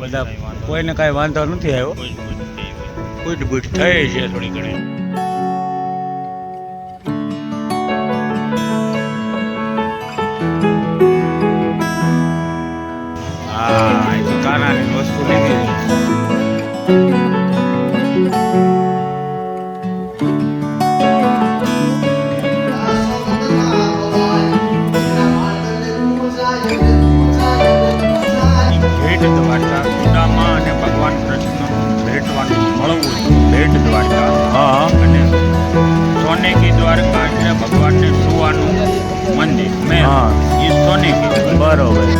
બધા કોઈને કાંઈ વાંધો નથી આવ્યો. બુટ બુટ થઈ છે થોડી ઘણી. હા, કાનાની વસ્તુ લીધી. ભેટ દ્વારકા સુદામા અને ભગવાન કૃષ્ણ ભેટવાનું મળવું ભેટ દ્વારકા. હા, અને સોનેકી દ્વારકા એટલે ભગવાનને સુવાનું મંદિર મેં એ સોનેકી. બરોબર.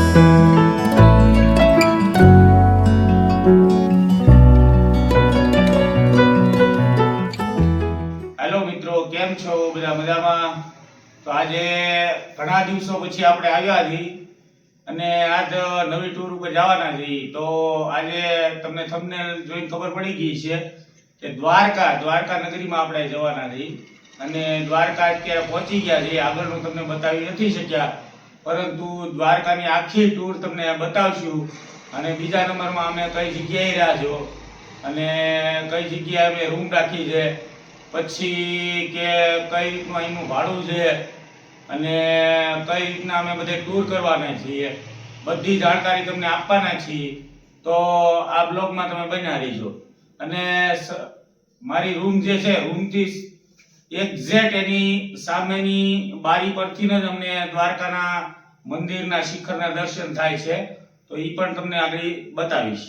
હેલો મિત્રો, કેમ છો? બધા મજામાં? તો આજે ઘણા દિવસો પછી આપણે આવ્યા છીએ અને આજ નવી ટૂર ઉપર જવાના છીએ. તો આજે તમને થંબનેલ જોઈને ખબર પડી ગઈ છે કે દ્વારકા નગરીમાં આપણે જવાના છીએ અને દ્વારકા અત્યારે પહોંચી ગયા છીએ. આગળનું તમને બતાવી નથી શક્યા, પરંતુ દ્વારકાની આખી ટૂર તમને બતાવશું. અને બીજા નંબરમાં અમે કઈ જગ્યાએ રહ્યા છો અને કઈ જગ્યાએ અમે રૂમ રાખી છે, પછી કે કઈ રીતનું અહીંનું ભાડું છે અને કઈ રીતના અમે બધે ટૂર કરવાના છીએ, બધી જાણકારી તમને આપવાના છીએ. તો આ બ્લોગમાં તમે બન્યા રહીજો. અને મારી રૂમ જે છે, રૂમથી એક્ઝેક્ટ એની સામેની બારી પરથી જ અમને દ્વારકાના મંદિરના શિખરના દર્શન થાય છે. તો એ પણ તમને આગળ બતાવીશ.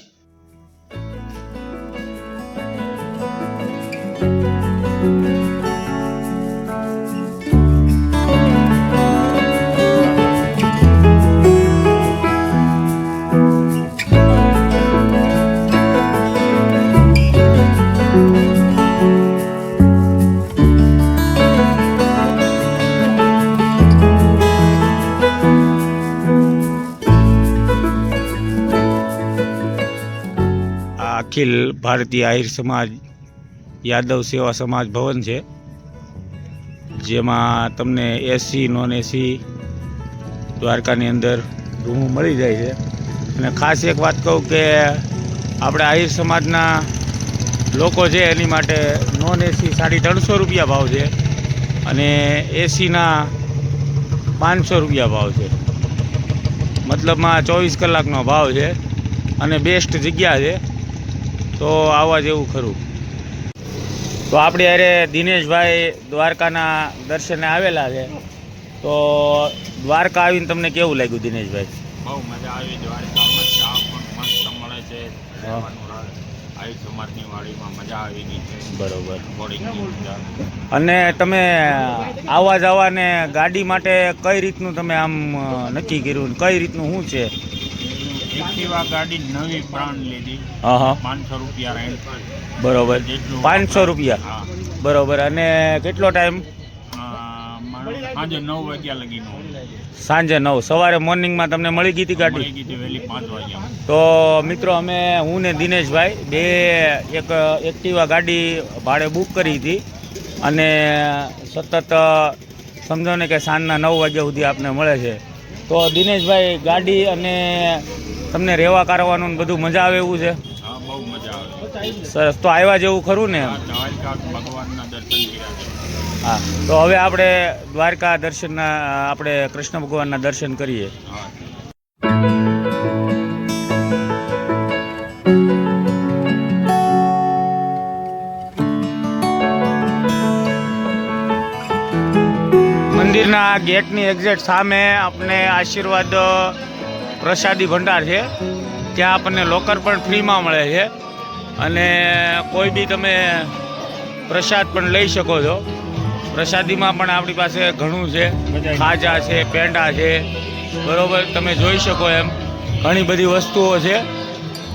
અખિલ ભારતીય આહિર સમાજ યાદવ સેવા સમાજ ભવન છે, જેમાં તમને એસી નોન એસી દ્વારકાની અંદર રૂમ મળી જાય છે. અને ખાસ એક વાત કહું કે આપણે આહિર સમાજના લોકો છે એની માટે નોન એસી 350 રૂપિયા ભાવ છે અને એસીના 500 રૂપિયા ભાવ છે. મતલબમાં 24 કલાકનો ભાવ છે અને બેસ્ટ જગ્યા છે. તો આવવા જેવું ખરું. તો આપણે અરે દિનેશભાઈ દ્વારકાના દર્શને આવેલા છે. તો દ્વારકા આવીને તમને કેવું લાગ્યું દિનેશભાઈ? બહુ મજા આવી. દ્વારકામાં ચા પણ મસ્ત મળે છે. આહિર સમાજની વાડીમાં મજા આવી ગઈ છે. બરોબર. બોર્ડિંગની મજા. અને તમે આવવા જવાને ગાડી માટે કઈ રીતનું તમે આમ નક્કી કર્યું, કઈ રીતનું શું છે? એક્ટિવા ગાડી નવી બ્રાન્ડ લીધી. હા, 500 રૂપિયા રેન્ટ. બરોબર. 500 રૂપિયા. હા, બરોબર. અને કેટલો ટાઈમ? સાંજે 9 વાગ્યા લગીનો. સાંજે 9. સવારે મોર્નિંગમાં તમને મળી ગઈ હતી ગાડી? મળી ગઈ હતી વહેલી 5 વાગ્યા. તો મિત્રો હું ને દિનેશભાઈ બે એક એક્ટિવા ગાડી ભાડે બુક કરી હતી અને સતત સમજો ને કે સાંજના 9 વાગ્યા સુધી આપને મળે છે. તો દિનેશભાઈ, ગાડી અને તમને રહેવા કરવાનું બધું મજા આવે એવું છે? હા, બહુ મજા આવે. સરસ. તો આવ્યા જેવું ખરું ને? દ્વારકા ભગવાનના દર્શન કર્યા છે. હા, તો હવે આપણે દ્વારકા દર્શનના આપણે કૃષ્ણ ભગવાનના દર્શન કરીએ. હા. મંદિરના ગેટની એક્ઝેક્ટ સામે આપણે આશીર્વાદ પ્રસાદી ભંડાર છે. ત્યાં આપણને લોકર પણ ફ્રીમાં મળે છે અને કોઈ બી તમે પ્રસાદ પણ લઈ શકો છો. પ્રસાદીમાં પણ આપણી પાસે ઘણું છે. ખાજા છે, પેંડા છે, બરોબર. તમે જોઈ શકો એમ ઘણી બધી વસ્તુઓ છે.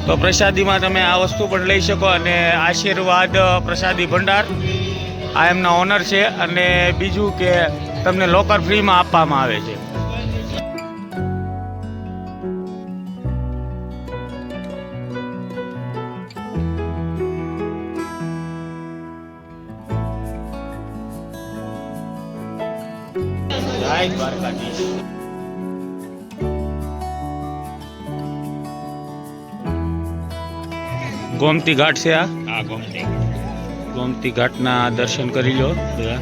તો પ્રસાદીમાં તમે આ વસ્તુ પણ લઈ શકો. અને આશીર્વાદ પ્રસાદી ભંડાર આ એમના ઓનર છે. અને બીજું કે તમને લોકર ફ્રીમાં આપવામાં આવે છે. જય દ્વારકાધીશ. ગોમતી ઘાટ છે આ આ ગોમતી ગોમતી ઘાટના દર્શન કરી લો બધા.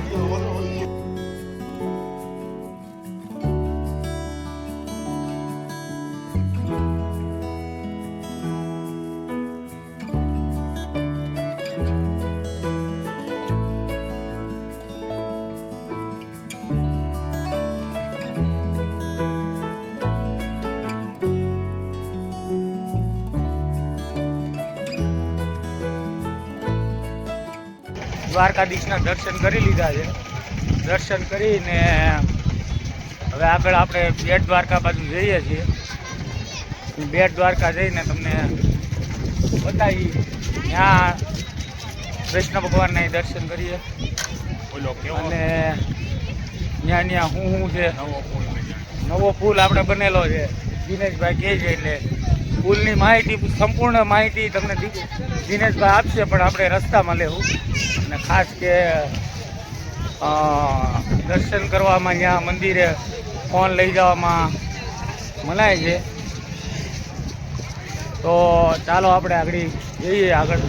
દ્વારકાધીશના દર્શન કરી લીધા છે. દર્શન કરીને હવે આગળ આપણે બેટ દ્વારકા બાજુ જઈએ છીએ. બેટ દ્વારકા જઈને તમને બતાવી ત્યાં કૃષ્ણ ભગવાનના દર્શન કરીએ ઓલો કેવો અને ત્યાં ત્યાં શું છે નવો પુલ બન્યો. નવો પુલ આપણે બનેલો છે. દિનેશભાઈ કહે છે એટલે પુલની માહિતી સંપૂર્ણ માહિતી તમને દિનેશભાઈ આપશે, પણ આપણે રસ્તામાં લેવું. અને ખાસ કે દર્શન કરવામાં ત્યાં મંદિરે ફોન લઈ જવામાં મનાય છે. તો ચાલો આપણે આગળ જઈએ આગળ.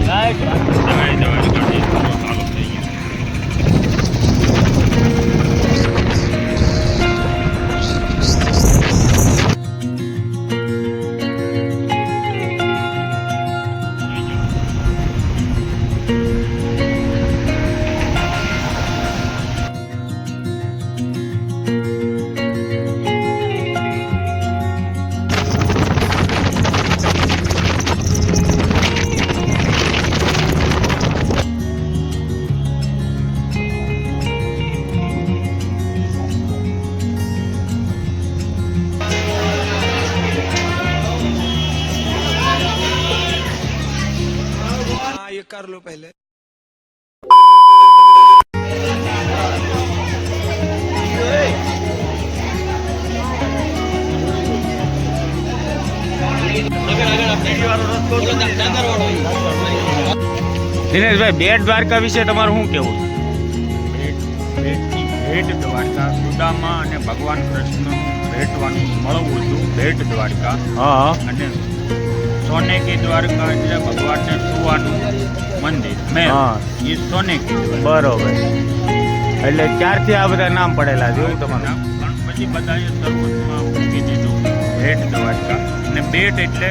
જવાય જવાય ગાડી ચાલુ થઈ ગઈ. ये कर लो पहले. દિનેશભાઈ બેટ દ્વારકા વિશે તમારું શું કહેવું? ભેટ દ્વારકા સુદામા અને ભગવાન કૃષ્ણ ભેટવાનું મળવું હતું. ભેટ દ્વારકા હા અને સોનેકી દ્વારકા એટલે ભગવાનને સુવાનું મંદિર મેં હા. એ સોનેકી દ્વારકા. બરોબર. એટલે ક્યારથી આ બધા નામ પડેલા જોયું તમારું? પણ પછી બધાએ શરૂઆતમાં મૂકી દીધું ભેટ દ્વારકા. અને બેટ એટલે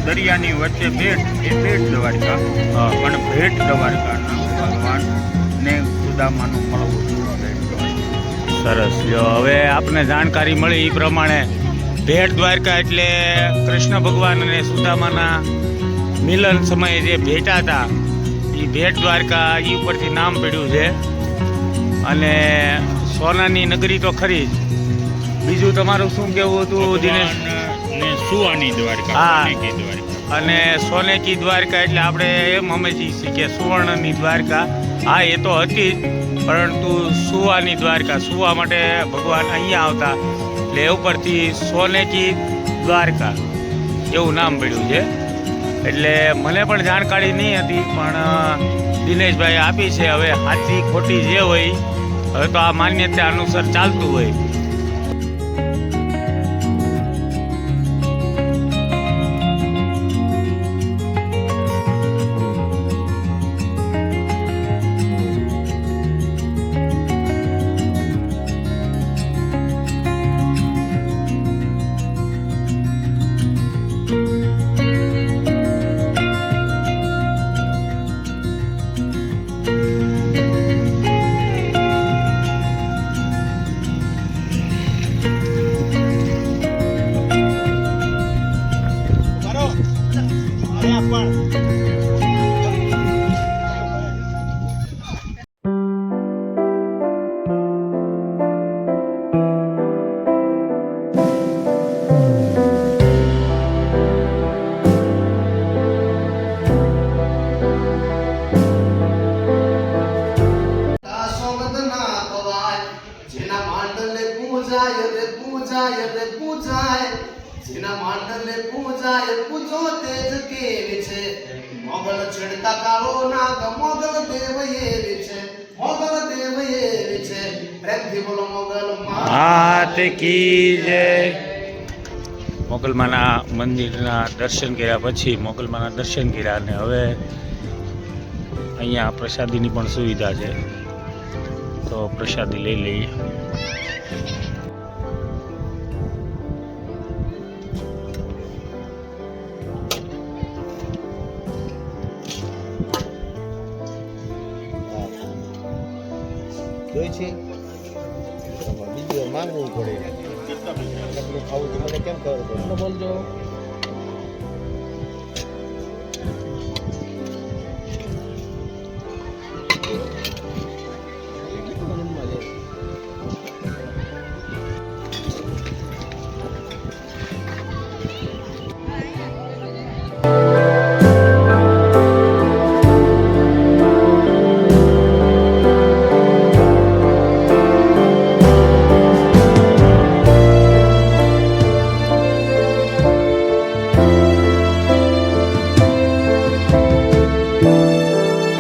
દરિયાની વચ્ચે બેટ એ બેટ દ્વારકા. હા. પણ ભેટ દ્વારકાના ભગવાનને સુદામાનું મળવું હતું. ભેટ દ્વારકા. સરસ. જો હવે આપને જાણકારી મળી એ પ્રમાણે ભેટ દ્વારકા એટલે કૃષ્ણ ભગવાન અને સુદામાના મિલન સમયે જે ભેટા હતા એ ભેટ દ્વારકા એ ઉપરથી નામ પડ્યું છે. અને સોનાની નગરી તો ખરી જ. બીજું તમારું શું કહેવું હતું દિનેશ? ભગવાનને સુવાની દ્વારકા, હા. સોનેકી દ્વારકા. અને સોનેકી દ્વારકા એટલે આપણે એમ સમજીએ છીએ કે સુવર્ણની દ્વારકા. હા, એ તો હતી જ, પરંતુ સુવાની દ્વારકા, સુવા માટે ભગવાન અહીંયા આવતા એટલે એ ઉપરથી સોનેકી દ્વારકા એવું નામ પડ્યું છે. એટલે મને પણ જાણકારી નહીં હતી, પણ દિનેશભાઈ આપી છે. હવે સાચી ખોટી જે હોય હવે તો આ માન્યતા અનુસાર ચાલતું હોય. જેના માંડલે પૂજાય પૂજો તેજ કેવી છે મોગલ છેડતા કાળો નાગ મોગલ દેવ એવી છે મોગલ દેવ એવી છે પ્રેમથી બોલો મોગલ માત કી જય. મોગલમાના મંદિરના દર્શન કર્યા પછી મોગલમાના દર્શન કર્યા અને હવે અહીંયા પ્રસાદીની પણ સુવિધા છે, તો પ્રસાદી લઈ લઈએ. જોઈ છે બીજું માંગવું પડે કેટલું ખાવું તો મને કેમ ખબર પડે બોલજો.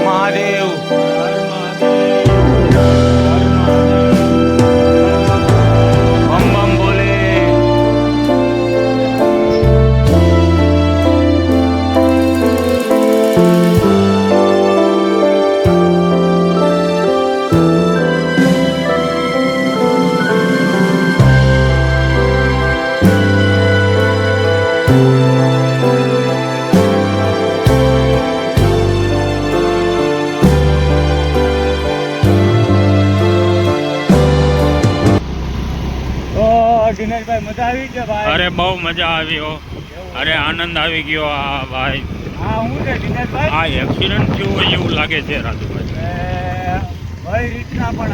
મહાદેવ બમ બમ બોલે. દિનેશભાઈ મજા આવી છે ભાઈ? અરે બહુ મજા આવી હો. અરે આનંદ આવી ગયો આ ભાઈ. હા હું છે દિનેશભાઈ. આ એક્સિડન્ટ થયું હોય એવું લાગે છે રાજુભાઈ. કઈ રીતના પણ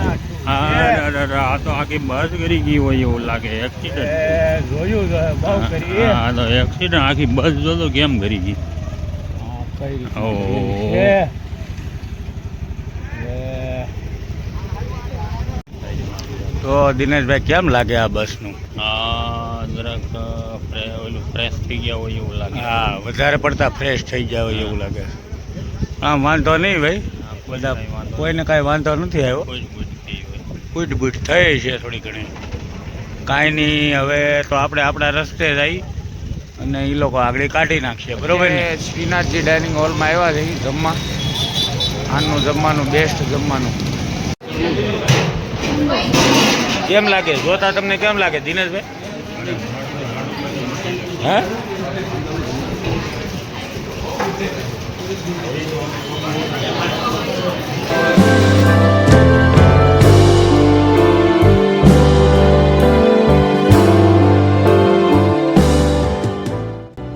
આ તો આખી બસ કરી ગઈ હોય એવું લાગે. એક્સિડન્ટ જોયું છે બહુ કરી. હા તો એક્સિડન્ટ આખી બસ જોતો કેમ કરી ગઈ. કઈ રીતના ઓહો. છે? તો દિનેશભાઈ કેમ લાગે આ બસનું? હા જરાક ઓલું ફ્રેશ થઈ ગયા હોય એવું લાગે. હા વધારે પડતા ફ્રેશ થઈ ગયા હોય એવું લાગે. હા વાંધો નહીં ભાઈ, બધા કોઈને કાંઈ વાંધો નથી આવ્યો. કોઈ જ બુદ્ધિ થઈ હોય. બૂટ બૂટ થઈ છે થોડી ઘણી, કાંઈ નહીં. હવે તો આપણે આપણા રસ્તે જઈ અને એ લોકો આગળ કાઢી નાખશે, બરોબર ને? શ્રીનાથજી ડાઇનિંગ હોલમાં આવ્યા છે જમવા. આનું જમવાનું બેસ્ટ જમવાનું. કેમ લાગે જોતા તમને? કેમ લાગે દિનેશભાઈ? હે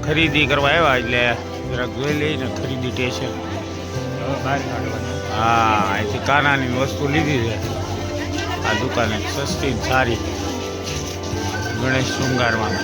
ખરીદી કરવા આવ્યા એટલે જરાક જોઈ લઈને ખરીદી સ્ટેશન. હા અહીંથી કાનાની વસ્તુ લીધી છે આ દુકાને, સસ્તી ને સારી ગણેશ શૃંગારમાં.